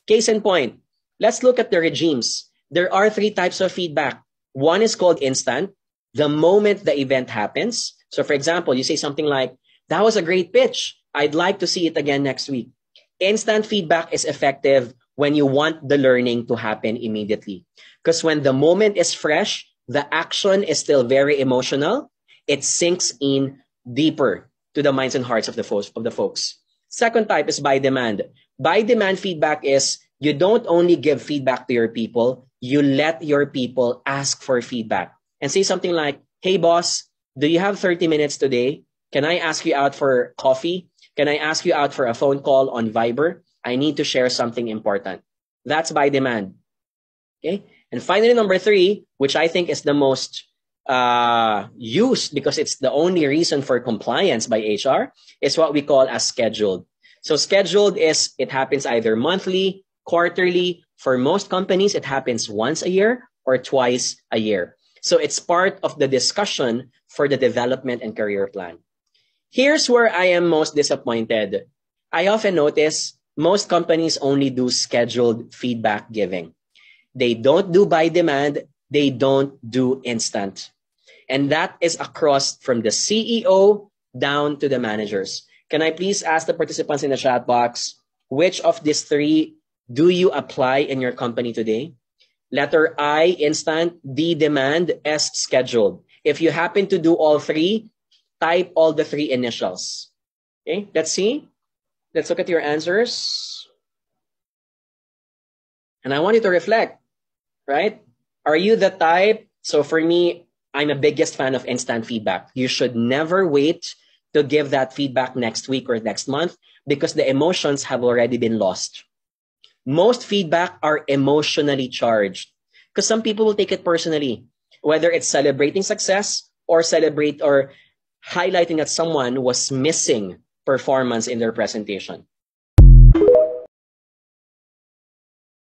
Case in point, let's look at the regimes. There are 3 types of feedback. One is called instant, the moment the event happens. So for example, you say something like, that was a great pitch. I'd like to see it again next week. Instant feedback is effective when you want the learning to happen immediately. Because when the moment is fresh, the action is still very emotional. It sinks in deeper to the minds and hearts of the folks. Second type is by demand. By demand feedback is you don't only give feedback to your people, you let your people ask for feedback. And say something like, hey boss, do you have 30 minutes today? Can I ask you out for coffee? Can I ask you out for a phone call on Viber? I need to share something important. That's by demand. Okay. And finally, number 3, which I think is the most used because it's the only reason for compliance by HR, is what we call as scheduled. So scheduled is, it happens either monthly, quarterly. For most companies, it happens once a year or twice a year. So it's part of the discussion for the development and career plan. Here's where I am most disappointed. I often notice most companies only do scheduled feedback giving. They don't do by demand. They don't do instant. And that is across from the CEO down to the managers. Can I please ask the participants in the chat box, which of these 3 do you apply in your company today? Letter I, instant, D, demand, S, scheduled. If you happen to do all 3, type all the 3 initials. Okay, let's see. Let's look at your answers. And I want you to reflect, right? Are you the type? So for me, I'm a biggest fan of instant feedback. You should never wait to give that feedback next week or next month because the emotions have already been lost. Most feedback are emotionally charged because some people will take it personally, whether it's celebrating success or highlighting that someone was missing performance in their presentation.